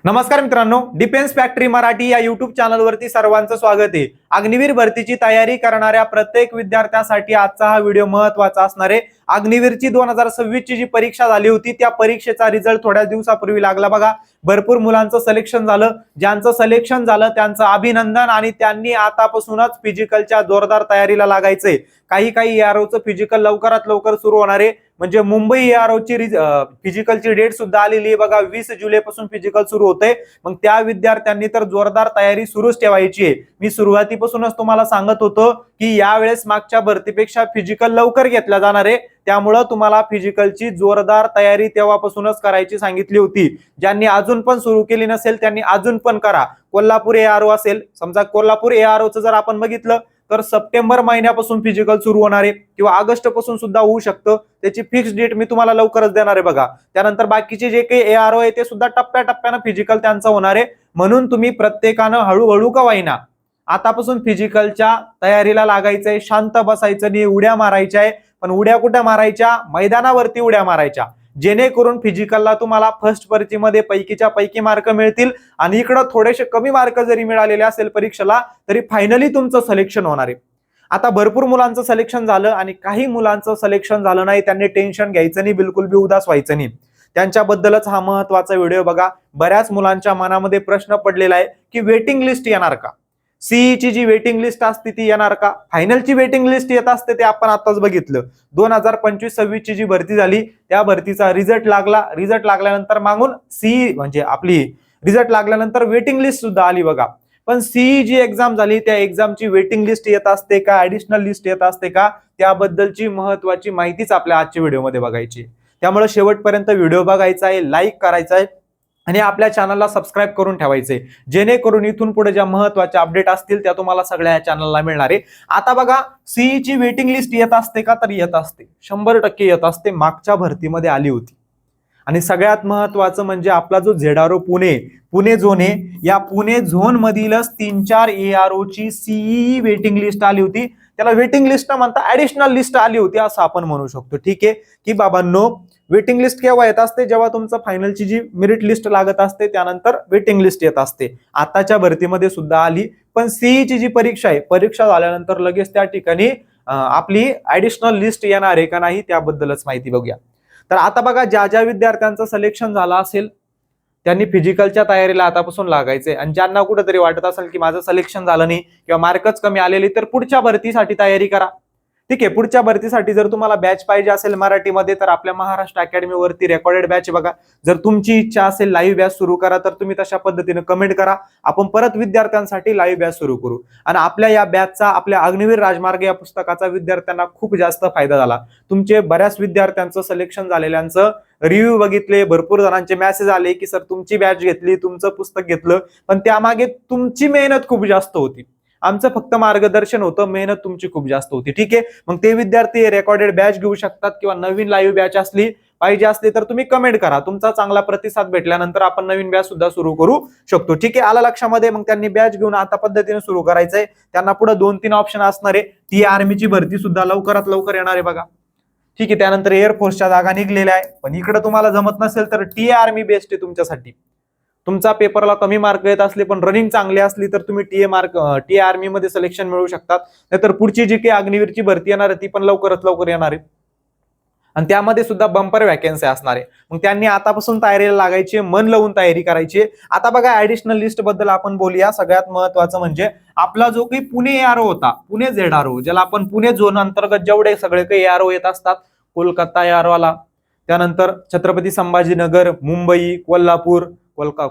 नमस्कार मित्रांनो, defence factory Marathi या युट्यूब चॅनलवरती सर्वांचं स्वागत आहे। अग्निवीर भरतीची तयारी करणाऱ्या प्रत्येक विद्यार्थ्यासाठी आजचा हा व्हिडिओ महत्त्वाचा असणार आहे। अग्निवीरची 2026 ची जी परीक्षा झाली होती त्या परीक्षेचा रिझल्ट थोड्या दिवसापूर्वी लागला बघा। भरपूर मुलांचं सिलेक्शन झालं, ज्यांचं सिलेक्शन झालं त्यांचं अभिनंदन आणि त्यांनी आतापासूनच फिजिकलच्या जोरदार तयारीला लागायचंय। काही एआरओचं फिजिकल लवकरात लवकर सुरू होणार आहे। म्हणजे मुंबई एआरओची फिजिकलची डेट सुद्धा आलेली आहे बघा। 20 जुलैपासून फिजिकल सुरू होते। मग त्या विद्यार्थ्यांनी तर जोरदार तयारी सुरूच ठेवायची आहे। मी सुरुवातीपासूनच तुम्हाला सांगत होतो की यावेळेस मागच्या भरतीपेक्षा फिजिकल लवकर घेतला जाणार आहे, त्यामुळे तुम्हाला फिजिकलची जोरदार तयारी तेव्हापासूनच करायची सांगितली होती। ज्यांनी अजून पण सुरू केली नसेल त्यांनी अजून पण करा। कोल्हापूर एआरओ असेल, समजा कोल्हापूर एआरओचं जर आपण बघितलं तर सप्टेंबर महिन्यापासून फिजिकल सुरू होणार आहे किंवा ऑगस्ट पासून सुद्धा होऊ शकतं। त्याची फिक्स डेट मी तुम्हाला लवकरच देणार आहे बघा। त्यानंतर बाकीचे जे काही एआरओ आहे ते सुद्धा टप्प्याटप्प्याने फिजिकल त्यांचं होणार आहे। म्हणून तुम्ही प्रत्येकानं हळूहळू का होईना आतापासून फिजिकलच्या तयारीला लागायचंय। शांत बसायचं नाही, उड्या मारायच्या आहे, पण उड्या कुठे मारायच्या? मैदानावरती उड्या मारायच्या, जेणेकरून फिजिकलला तुम्हाला फर्स्ट परीक्षेमध्ये पैकीच्या पैकी मार्क मिळतील आणि इकडे थोडेसे कमी मार्क जरी मिळालेले असेल परीक्षेला तरी फायनली तुमचं सिलेक्शन होणार आहे। आता भरपूर मुलांचं सिलेक्शन झालं आणि काही मुलांचं सिलेक्शन झालं नाही, त्यांनी टेन्शन घ्यायचं नाही, बिलकुल बी उदास व्हायचं नाही। त्यांच्याबद्दलच हा महत्त्वाचा व्हिडिओ बघा। बऱ्याच मुलांच्या मनामध्ये प्रश्न पडलेला आहे की वेटिंग लिस्ट येणार का? सीईची जी वेटिंग लिस्ट असते ती येणार का? फायनलची वेटिंग लिस्ट येत असते ते आपण आताच बघितलं। 2025-26 ची जी भरती झाली त्या भरतीचा रिझल्ट लागला। रिझल्ट लागल्यानंतर मागून सीई म्हणजे आपली रिझल्ट लागल्यानंतर वेटिंग लिस्ट सुद्धा आली बघा। पण सीई जी एक्झाम झाली त्या एक्झामची वेटिंग लिस्ट येत असते का, ऍडिशनल लिस्ट येत असते का, त्याबद्दलची महत्त्वाची माहितीच आपल्या आजच्या व्हिडिओमध्ये बघायची। त्यामुळे शेवटपर्यंत व्हिडिओ बघायचा आहे, लाईक करायचा आहे आणि आपल्या चॅनलला सबस्क्राईब करून ठेवायचे, जेणेकरून इथून पुढे ज्या महत्त्वाच्या अपडेट असतील त्या तुम्हाला सगळ्या या चॅनलला मिळणार आहे। आता बघा, सीईची वेटिंग लिस्ट येत असते का? तर येत असते, 100% येत असते। मागच्या भरतीमध्ये आली होती। आणि सगळ्यात महत्त्वाचं म्हणजे आपला जो झेडारो पुणे झोन आहे, या पुणे झोन मधीलच 3-4 एआरओची सीई वेटिंग लिस्ट आली होती। त्याला वेटिंग लिस्ट न म्हणता ऍडिशनल लिस्ट आली होती असं आपण म्हणू शकतो। ठीक आहे की बाबांनो, वेटिंग लिस्ट केव्हा येत असते? जेव्हा तुमचं फायनलची जी मेरिट लिस्ट लागत असते त्यानंतर वेटिंग लिस्ट येत असते। आताच्या भरतीमध्ये सुद्धा आली, पण सीईची जी परीक्षा आहे, परीक्षा झाल्यानंतर लगेच त्या ठिकाणी आपली ऍडिशनल लिस्ट येणार आहे का नाही त्याबद्दलच माहिती बघूया। तर आता बघा, ज्या ज्या विद्यार्थ्यांचं सिलेक्शन झालं असेल त्यांनी फिजिकलच्या तयारीला आतापासून लागायचंय। आणि ज्यांना कुठेतरी वाटत असेल की माझं सिलेक्शन झालं नाही किंवा मार्कच कमी आलेली, तर पुढच्या भरतीसाठी तयारी करा। ठीक आहे, पुढच्या भरतीसाठी जर तुम्हाला बॅच पाहिजे असेल मराठीमध्ये तर आपल्या महाराष्ट्र अकॅडमी वरती रेकॉर्डेड बॅच बघा। जर तुमची इच्छा असेल लाईव्ह बॅच सुरू करा तर तुम्ही तशा पद्धतीने कमेंट करा, आपण परत विद्यार्थ्यांसाठी लाईव्ह बॅच सुरू करू। आणि आपल्या या बॅचचा, आपल्या अग्निवीर राजमार्ग या पुस्तकाचा विद्यार्थ्यांना खूप जास्त फायदा झाला। तुमचे बऱ्याच विद्यार्थ्यांचं सिलेक्शन झालेल्यांचं रिव्ह्यू बघितले, भरपूर जणांचे मेसेज आले की सर तुमची बॅच घेतली, तुमचं पुस्तक घेतलं, पण त्यामागे तुमची मेहनत खूप जास्त होती, आमचं फक्त मार्गदर्शन होतं, मेहनत तुमची खूप जास्त होती। ठीक आहे, मग ते विद्यार्थी रेकॉर्डेड बॅच घेऊ शकतात किंवा नवीन लाईव्ह बॅच पाहिजे असली तर तुम्ही कमेंट करा। तुमचा चांगला प्रतिसाद भेटल्यानंतर आपण नवीन बॅच सुद्धा सुरू करू शकतो। ठीक आहे, आला लक्षामध्ये? मग त्यांनी बॅच घेऊन आता पद्धतीने सुरू करायचंय। त्यांना पुढे 2-3 ऑप्शन असणार आहे। ती आर्मीची भरती सुद्धा लवकरात लवकर येणार आहे बघा। ठीक आहे, त्यानंतर एअरफोर्सच्या जागा निघलेल्या आहे, पण इकडे तुम्हाला जमत नसेल तर टीए आर्मी बेस्ट आहे तुमच्यासाठी। तुमचा पेपरला कमी मार्क येत असले पण रनिंग चांगली असली तर तुम्ही टीए आर्मी मध्ये सिलेक्शन मिळवू शकतात। नाहीतर पुढची जी काही अग्निवीरची भरती येणार आहे ती पण लवकरात लवकर येणार आहे आणि त्यामध्ये सुद्धा बंपर वॅकन्सी असणार आहे। मग त्यांनी आतापासून तयारीला लागायची, मन लावून तयारी करायची। आता बघा, ऍडिशनल लिस्ट बद्दल आपण बोलूया। सगळ्यात महत्त्वाचं म्हणजे आपला जो काही पुणे एआरओ होता, पुणे झेडारो, ज्याला आपण पुणे झोन अंतर्गत जेवढे सगळे काही एआरओ येत असतात, कोलकाता एआरओ आला, त्यानंतर छत्रपती संभाजीनगर, मुंबई, कोल्हापूर,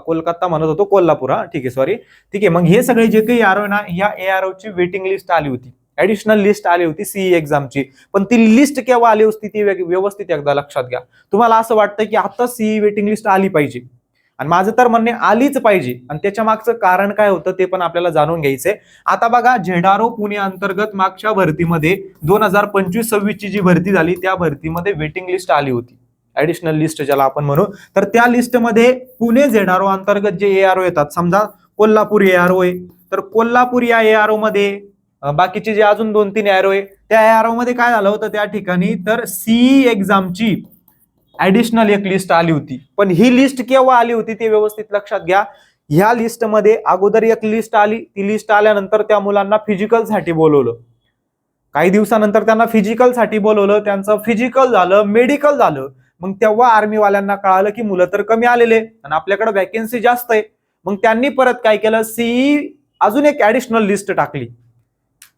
कोलकाता म्हणत होतो, कोल्हापूर, हा ठीक आहे, सॉरी। ठीक आहे, मग हे सगळे जे काही एआरओ ना, या एआरओ ची वेटिंग लिस्ट आली होती, ऍडिशनल लिस्ट आली होती सीई एक्झामची। पण ती लिस्ट केव्हा आली होती ती व्यवस्थित एकदा लक्षात घ्या। तुम्हाला असं वाटतं की आता सीई वेटिंग लिस्ट आली पाहिजे, आणि माझं तर म्हणणे आलीच पाहिजे, आणि त्याच्या मागचं कारण काय होतं ते पण आपल्याला जाणून घ्यायचंय। आता बघा, झेडारो पुणे अंतर्गत मागच्या भरतीमध्ये 2025-26 ची जी भरती झाली त्या भरतीमध्ये वेटिंग लिस्ट आली होती, ऍडिशनल लिस्ट ज्याला आपण म्हणू। तर त्या लिस्टमध्ये पुणे झेडारो अंतर्गत जे एआरओ येतात, समजा कोल्हापूर एआरओ आहे, तर कोल्हापूर या एआरओ मध्ये बाकीचे जे अजून 2-3 एआरओ आहे त्या एआरओ मध्ये काय झालं होतं त्या ठिकाणी, तर सीई एक्झामची ऍडिशनल एक लिस्ट आली होती. पण ही लिस्ट केव्हा आली होती ते व्यवस्थित लक्षात घ्या. ह्या लिस्टमध्ये अगोदर एक लिस्ट आली, ती लिस्ट आल्यानंतर त्या मुलांना फिजिकलसाठी बोलवलं. काही दिवसानंतर त्यांना फिजिकलसाठी बोलवलं, त्यांचं फिजिकल झालं, मेडिकल झालं. मग तेव्हा आर्मीवाल्यांना कळालं की मुलं तर कमी आलेले आणि आपल्याकडे वॅकन्सी जास्त आहे. मग त्यांनी परत काय केलं, सीई अजून एक ऍडिशनल लिस्ट टाकली.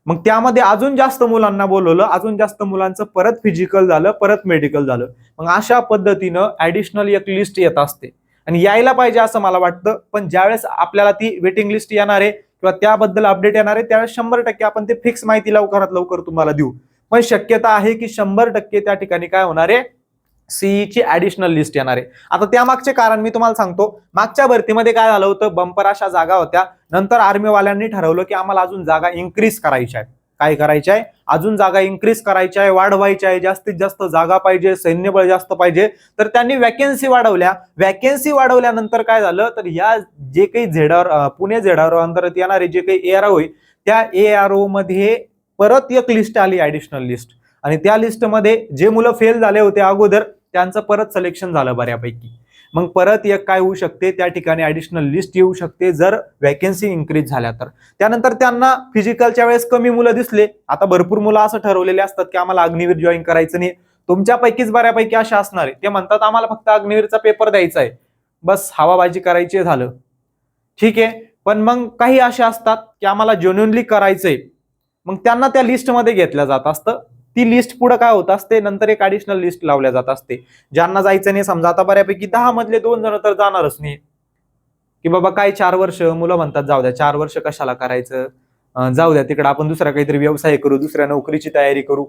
मग त्यामध्ये अजून जास्त मुलांना बोलवलं, अजून जास्त मुलांचं परत फिजिकल झालं, परत मेडिकल झालं. मग अशा पद्धतीनं ऍडिशनल एक लिस्ट येत असते आणि यायला पाहिजे असं मला वाटतं. पण ज्यावेळेस आपल्याला ती वेटिंग लिस्ट येणार आहे किंवा त्याबद्दल अपडेट येणार आहे त्यावेळेस 100% आपण ते फिक्स माहिती लवकरात लवकर तुम्हाला देऊ. पण शक्यता आहे की 100% त्या ठिकाणी काय होणार आहे, सीईची ऍडिशनल लिस्ट येणार आहे. आता त्यामागचे कारण मी तुम्हाला सांगतो. मागच्या भरतीमध्ये काय झालं होतं, बंपर अशा जागा होत्या. नंतर आर्मीवाल्यांनी ठरवलं की आम्हाला अजून जागा इन्क्रीज करायच्या आहेत. काय करायच्या आहे, अजून जागा इन्क्रीज करायच्या आहे, वाढवायच्या आहे, जास्तीत जास्त जागा पाहिजे, सैन्यबळ जास्त पाहिजे. तर त्यांनी वॅकन्सी वाढवल्या. वॅकन्सी वाढवल्यानंतर काय झालं, तर या जे काही झेडार पुणे झेडार अंतर्गत येणारे जे काही एआरओ आहे त्या एआरओ मध्ये परत एक लिस्ट आली, ऍडिशनल लिस्ट. आणि त्या लिस्टमध्ये जे मुलं फेल झाले होते अगोदर त्यांचं परत सिलेक्शन झालं बऱ्यापैकी. मग परत एक काय होऊ शकते, त्या ठिकाणी ऍडिशनल लिस्ट येऊ शकते जर वॅकन्सी इन्क्रीज झाल्या तर. त्यानंतर त्यांना फिजिकलच्या वेळेस कमी मुलं दिसले. आता भरपूर मुलं असं ठरवलेले असतात की आम्हाला अग्निवीर जॉईन करायचं नाही. तुमच्यापैकीच बऱ्यापैकी अशा असणार आहे, ते म्हणतात आम्हाला फक्त अग्निवीरचा पेपर द्यायचा आहे, बस हवाबाजी करायची झालं. ठीक आहे. पण मग काही असे असतात की आम्हाला जेन्युइनली करायचंय, मग त्यांना त्या लिस्टमध्ये घेतलं जात असतं. ती लिस्ट पुढे काय होत असते, नंतर एक ऍडिशनल लिस्ट लावल्या जात असते. ज्यांना जायचं नाही, समजा आता बऱ्यापैकी 10 मधले 2 जण तर जाणारच नाही की बाबा काय 4 वर्ष, मुलं म्हणतात जाऊ द्या 4 वर्ष कशाला करायचं, जाऊ द्या तिकडे आपण दुसरा काहीतरी व्यवसाय करू, दुसऱ्या नोकरीची तयारी करू.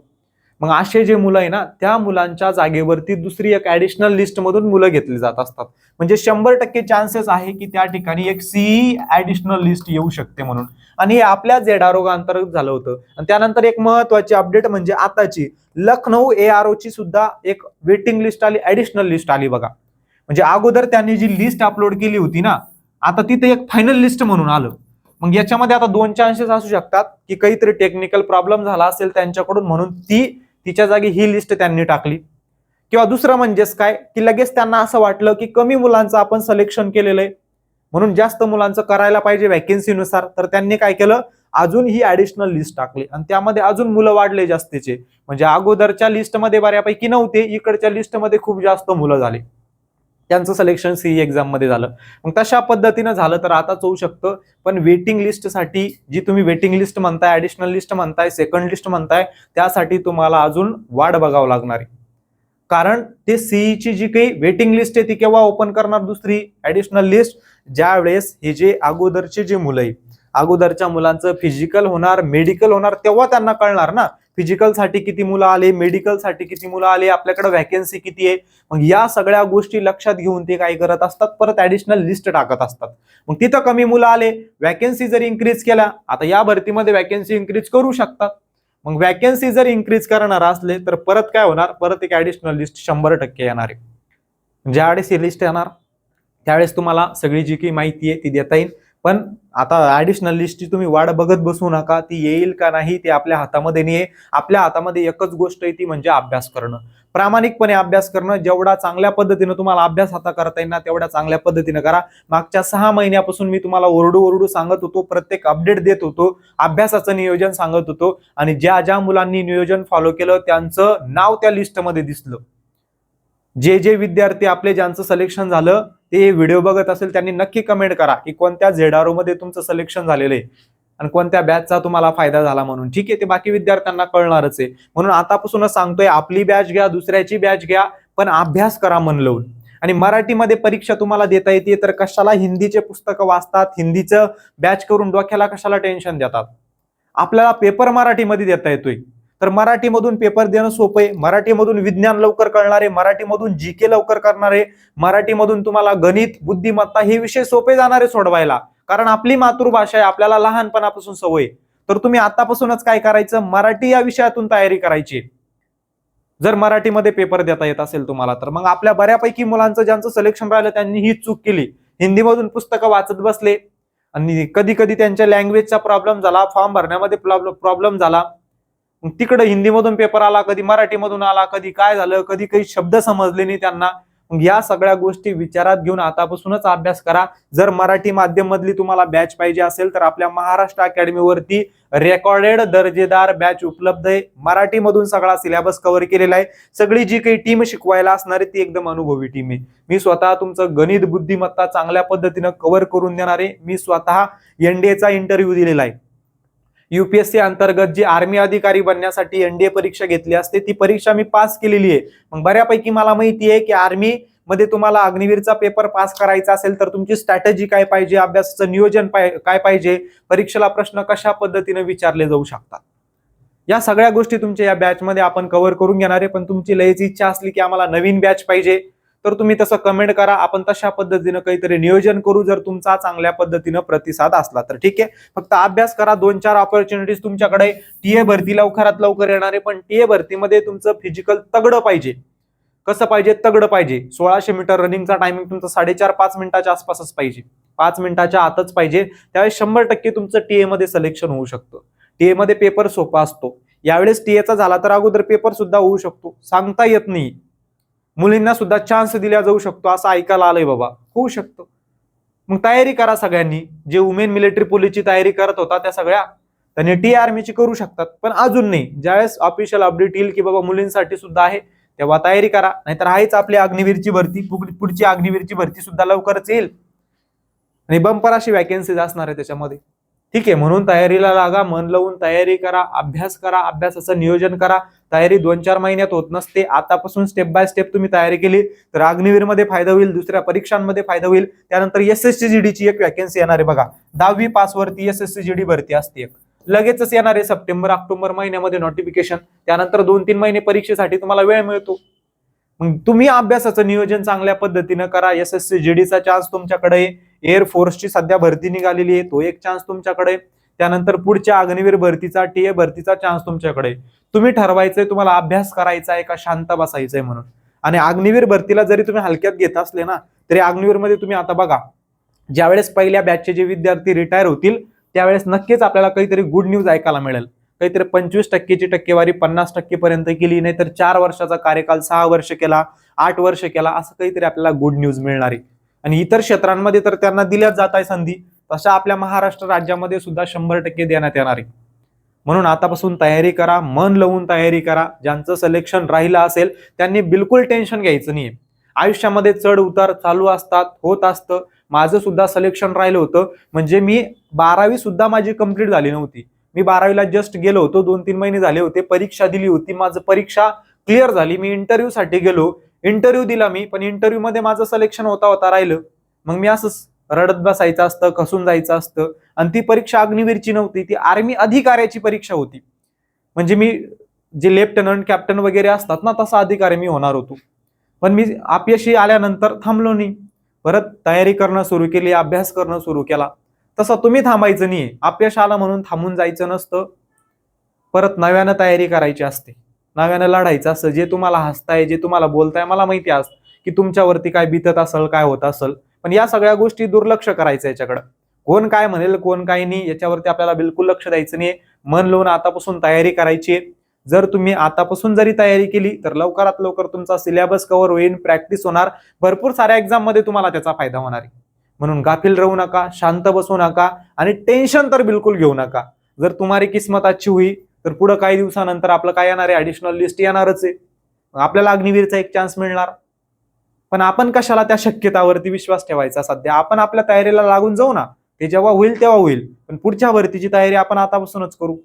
मग असे जे मुलं आहे ना, त्या मुलांच्या जागेवरती दुसरी एक ऍडिशनल लिस्ट मधून मुलं घेतली जात असतात. म्हणजे 100% चान्सेस आहे की त्या ठिकाणी एक सीई ऍडिशनल लिस्ट येऊ शकते म्हणून. आणि हे आपल्या झेडारो अंतर्गत झालं होतं. आणि त्यानंतर एक महत्वाची अपडेट म्हणजे आताची लखनौ एआरओ ची सुद्धा एक वेटिंग लिस्ट आली, ऍडिशनल लिस्ट आली बघा. म्हणजे अगोदर त्यांनी जी लिस्ट अपलोड केली होती ना, आता तिथे एक फायनल लिस्ट म्हणून आलं. मग याच्यामध्ये आता 2 चान्सेस असू शकतात की काहीतरी टेक्निकल प्रॉब्लेम झाला असेल त्यांच्याकडून म्हणून तिच्या जागी ही लिस्ट त्यांनी टाकली. किंवा दुसरं म्हणजेच काय की लगेच त्यांना असं वाटलं की कमी मुलांचं आपण सिलेक्शन केलेलं आहे म्हणून जास्त मुलांचं करायला पाहिजे वॅकन्सीनुसार. तर त्यांनी काय केलं, अजून ही ऍडिशनल लिस्ट टाकली आणि त्यामध्ये अजून मुलं वाढले जास्तीचे. म्हणजे अगोदरच्या लिस्टमध्ये बऱ्यापैकी नव्हते, इकडच्या लिस्टमध्ये खूप जास्त मुलं झाले, त्यांचं सिलेक्शन सीई एक्झाम मध्ये झालं. मग तशा पद्धतीनं झालं तर आताच होऊ शकतं. पण वेटिंग लिस्टसाठी जी तुम्ही वेटिंग लिस्ट म्हणताय, ऍडिशनल लिस्ट म्हणताय, सेकंड लिस्ट म्हणताय, त्यासाठी तुम्हाला अजून वाट बघावं लागणार आहे. कारण ते सीईची जी काही वेटिंग लिस्ट आहे ती केव्हा ओपन करणार, दुसरी ऍडिशनल लिस्ट, ज्या वेळेस हे जे अगोदरचे जे मुलं आहे, अगोदरच्या मुलांचं फिजिकल होणार, मेडिकल होणार, तेव्हा त्यांना कळणार ना फिजिकल साठी किती मुलं आले, मेडिकल साठी किती मुलं आले, आपल्याकडे वॅकन्सी किती आहे. मग या सगळ्या गोष्टी लक्षात घेऊन ते काय करत असतात, परत ऍडिशनल लिस्ट टाकत असतात. मग तिथं कमी मुलं आले, वॅकन्सी जर इन्क्रीज केल्या, आता या भरतीमध्ये वॅकन्सी इन्क्रीज करू शकतात. मग वॅकन्सी जर इन्क्रीज करणार असले तर परत काय होणार, परत एक ऍडिशनल लिस्ट 100% येणार आहे. ज्यावेळेस ही लिस्ट येणार त्यावेळेस तुम्हाला सगळी जी काही माहिती आहे ती देता येईल. पण आता ऍडिशनल लिस्टची तुम्ही वाट बघत बसू नका, ती येईल का नाही ते आपल्या हातामध्ये नाही आहे. आपल्या हातामध्ये एकच गोष्ट आहे, ती म्हणजे अभ्यास करणं, प्रामाणिकपणे अभ्यास करणं. जेवढा चांगल्या पद्धतीनं तुम्हाला अभ्यास हाता करता येईल ना तेवढ्या चांगल्या पद्धतीनं करा. मागच्या 6 महिन्यापासून मी तुम्हाला ओरडू सांगत होतो, प्रत्येक अपडेट देत होतो, अभ्यासाचं नियोजन सांगत होतो. आणि ज्या मुलांनी नियोजन फॉलो केलं त्यांचं नाव त्या लिस्टमध्ये दिसलं. जे विद्यार्थी आपले ज्यांचं सिलेक्शन झालं ते व्हिडिओ बघत असेल त्यांनी नक्की कमेंट करा की कोणत्या झेडारो मध्ये तुमचं सिलेक्शन झालेलं आहे आणि कोणत्या बॅचचा तुम्हाला फायदा झाला म्हणून. ठीक आहे, ते बाकी विद्यार्थ्यांना कळणारच आहे. म्हणून आतापासूनच सांगतोय, आपली बॅच घ्या, दुसऱ्याची बॅच घ्या, पण अभ्यास करा मन लावून. आणि मराठीमध्ये परीक्षा तुम्हाला देता येते तर कशाला हिंदीचे पुस्तकं वाचतात, हिंदीचं बॅच करून डोक्याला कशाला टेन्शन देतात. आपल्याला पेपर मराठीमध्ये देता येतोय तर मराठीमधून पेपर देणं सोपं आहे. मराठीमधून विज्ञान लवकर कळणार आहे, मराठीमधून जीके लवकर करणार आहे, मराठीमधून तुम्हाला गणित, बुद्धिमत्ता हे विषय सोपे जाणार आहे सोडवायला. कारण आपली मातृभाषा आहे, आपल्याला लहानपणापासून सवय. तर तुम्ही आतापासूनच काय करायचं, मराठी या विषयातून तयारी करायची. जर मराठीमध्ये पेपर देता येत असेल तुम्हाला तर. मग आपल्या बऱ्यापैकी मुलांचं ज्यांचं सिलेक्शन राहिलं त्यांनी ही चूक केली, हिंदीमधून पुस्तकं वाचत बसले आणि कधी कधी त्यांच्या लँग्वेजचा प्रॉब्लेम झाला, फॉर्म भरण्यामध्ये प्रॉब्लेम झाला. मग तिकडे हिंदीमधून पेपर आला, कधी मराठीमधून आला, कधी काय झालं, कधी काही शब्द समजले नाही त्यांना. मग या सगळ्या गोष्टी विचारात घेऊन आतापासूनच अभ्यास करा. जर मराठी माध्यम मधली तुम्हाला बॅच पाहिजे असेल तर आपल्या महाराष्ट्र अकॅडमीवरती रेकॉर्डेड दर्जेदार बॅच उपलब्ध आहे. मराठीमधून सगळा सिलेबस कव्हर केलेला आहे. सगळी जी काही टीम शिकवायला असणार आहे ती एकदम अनुभवी टीम आहे. मी स्वतः तुमचं गणित बुद्धिमत्ता चांगल्या पद्धतीनं कव्हर करून देणार आहे. मी स्वतः एनडीएचा इंटरव्ह्यू दिलेला आहे. युपीएससी अंतर्गत जी आर्मी अधिकारी बनण्यासाठी एनडीए परीक्षा घेतली असते ती परीक्षा मी पास केलेली आहे. मग बऱ्यापैकी मला माहिती आहे की आर्मी मध्ये तुम्हाला अग्निवीरचा पेपर पास करायचा असेल तर तुमची स्ट्रॅटेजी काय पाहिजे, अभ्यासाचं नियोजन काय पाहिजे, परीक्षेला प्रश्न कशा पद्धतीने विचारले जाऊ शकतात, या सगळ्या गोष्टी तुमच्या या बॅच मध्ये आपण कव्हर करून घेणार आहे. पण तुमची लयच इच्छा असली की आम्हाला नवीन बॅच पाहिजे तर तुम्ही तसं कमेंट करा, आपण तशा पद्धतीनं काहीतरी नियोजन करू जर तुमचा चांगल्या पद्धतीनं प्रतिसाद असला तर. ठीक आहे, फक्त अभ्यास करा. 2-4 ऑपॉर्च्युनिटीज तुमच्याकडे. टीए भरती लवकरात लवकर येणार आहे, पण टीए भरतीमध्ये तुमचं फिजिकल तगडं पाहिजे. कसं पाहिजे? तगडं पाहिजे. 1600 मीटर रनिंगचा टायमिंग तुमचा 4.5 मिनिटाच्या आसपासच पाहिजे, 5 मिनिटाच्या आतच पाहिजे. त्यावेळेस 100% तुमचं टीए मध्ये सिलेक्शन होऊ शकतं. टीए मध्ये पेपर सोपा असतो. यावेळेस टीएचा झाला तर अगोदर पेपर सुद्धा होऊ शकतो, सांगता येत नाही. मुलींना सुद्धा चान्स दिला जाऊ शकतो असं ऐकायला आलंय बाबा, होऊ शकतो. मग तयारी करा सगळ्यांनी. जे वुमेन मिलिटरी पोलीसची तयारी करत होता त्या सगळ्या त्यांनी टी आर्मीची करू शकतात, पण अजून नाही. ज्यावेळेस ऑफिशियल अपडेट येईल की बाबा मुलींसाठी सुद्धा आहे तेव्हा तयारी करा. नाहीतर आहेच आपली अग्निवीरची भरती, पुढची अग्निवीरची भरती सुद्धा लवकरच येईल आणि बंपर अशी वॅकन्सीज असणार आहे त्याच्यामध्ये. ठीक आहे, म्हणून तयारीला लागा, मन लावून तयारी करा, अभ्यास करा, अभ्यासाचं नियोजन करा. तयारी 2-4 महिन्यात होत नसते. आतापासून स्टेप बाय स्टेप तुम्ही तयारी केली तर अग्निवीरमध्ये फायदा होईल, दुसऱ्या परीक्षांमध्ये फायदा होईल. त्यानंतर एसएससी जीडीची एक वॅकन्सी येणार आहे बघा, 10वी पास वरती एसएससी जीडी भरती असते एक, लगेचच येणार आहे सप्टेंबर-ऑक्टोबर महिन्यामध्ये नोटिफिकेशन. त्यानंतर 2-3 महिने परीक्षेसाठी तुम्हाला वेळ मिळतो. मग तुम्ही अभ्यासाचं नियोजन चांगल्या पद्धतीनं करा. एसएससी जीडीचा चान्स तुमच्याकडे, एअर फोर्सची सध्या भरती निघालेली आहे तो एक चान्स तुमच्याकडे, त्यानंतर पुढच्या अग्निवीर भरतीचा, टीए भरतीचा चान्स तुमच्याकडे. तुम्ही ठरवायचंय तुम्हाला अभ्यास करायचा आहे का शांत बसायचंय म्हणून. आणि अग्निवीर भरतीला जरी तुम्ही हलक्यात घेत असले ना तरी अग्निवीर मध्ये तुम्ही आता बघा, ज्यावेळेस पहिल्या बॅचचे जे विद्यार्थी रिटायर होतील त्यावेळेस नक्कीच आपल्याला काहीतरी गुड न्यूज ऐकायला मिळेल. काहीतरी 25% टक्केवारी 50% पर्यंत केली, नाहीतर 4 वर्षाचा कार्यकाल 6 वर्ष केला, 8 वर्ष केला, असं काहीतरी आपल्याला गुड न्यूज मिळणार आहे. आणि इतर क्षेत्रांमध्ये तर त्यांना दिल्याच जात आहे संधी, तशा आपल्या महाराष्ट्र राज्यामध्ये सुद्धा 100% देण्यात येणार आहे. म्हणून आतापासून तयारी करा, मन लावून तयारी करा. ज्यांचं सिलेक्शन राहिलं असेल त्यांनी बिलकुल टेन्शन घ्यायचं नाहीये. आयुष्यामध्ये चढ उतार चालू असतात, होत असतं. माझं सुद्धा सिलेक्शन राहिलं होतं, म्हणजे मी 12वी सुद्धा माझी कंप्लीट झाली नव्हती. मी 12वीला जस्ट गेलो होतो, 2-3 महिने झाले होते, परीक्षा दिली होती, माझं परीक्षा क्लिअर झाली. मी इंटरव्ह्यू साठी गेलो, इंटरव्ह्यू दिला मी, पण इंटरव्ह्यू मध्ये माझं सिलेक्शन होता राहिलं. मग मी असंच रडत बसायचं असतं, खसून जायचं असतं. आणि ती परीक्षा अग्निवीरची नव्हती, ती आर्मी अधिकाऱ्याची परीक्षा होती. म्हणजे मी जे लेफ्टनंट कॅप्टन वगैरे असतात ना तसा अधिकारी मी होणार होतो. पण मी अपयशी आल्यानंतर थांबलो नाही, परत तयारी करणं सुरू केली, अभ्यास करणं सुरू केला. तसं तुम्ही थांबायचं नाहीये. अपयश आलं म्हणून थांबून जायचं नसतं, परत नव्यानं तयारी करायची असते, नव्यानं लढायचं असतं. जे तुम्हाला हसताय, जे तुम्हाला बोलताय, मला माहिती असतं की तुमच्यावरती काय बितत असेल, काय होत असेल, पण या सगळ्या गोष्टी दुर्लक्ष करायचं याच्याकडं. कोण काय म्हणेल, कोण काय नाही, याच्यावरती आपल्याला बिलकुल लक्ष द्यायचं नाही. मन लावून आतापासून तयारी करायची. जर तुम्ही आतापासून जरी तयारी केली तर लवकरात लवकर तुमचा सिलेबस कव्हर होईल, प्रॅक्टिस होणार, भरपूर साऱ्या एक्झाम मध्ये तुम्हाला त्याचा फायदा होणार आहे. म्हणून गाफील राहू नका, शांत बसू नका आणि टेन्शन तर बिलकुल घेऊ नका. जर तुम्हारी किस्मत अच्छी हुई तर पुढे काही दिवसानंतर आपलं काय येणार आहे, ऍडिशनल लिस्ट येणारच आहे, आपल्याला अग्निवीरचा एक चान्स मिळणार. पण आपण कशाला त्या शक्यतावरती विश्वास ठेवायचा? सध्या आपण आपल्या तयारीला लागून जाऊ ना, ते जेव्हा होईल तेव्हा होईल. पण पुढच्या भरतीची तयारी आपण आतापासूनच करू.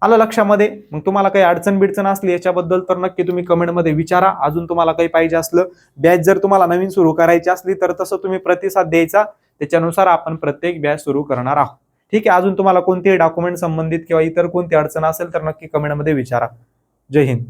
आलं लक्षामध्ये? मग तुम्हाला काही अडचण बिडचण असली याच्याबद्दल तर नक्की तुम्ही कमेंटमध्ये विचारा. अजून तुम्हाला काही पाहिजे असलं, बॅच जर तुम्हाला नवीन सुरू करायची असली तर तसं तुम्ही प्रतिसाद द्यायचा, त्याच्यानुसार आपण प्रत्येक बॅच सुरू करणार आहोत. ठीक आहे, अजून तुम्हाला कोणतेही डॉक्युमेंट संबंधित किंवा इतर कोणती अडचण असेल तर नक्की कमेंटमध्ये विचारा. जय हिंद.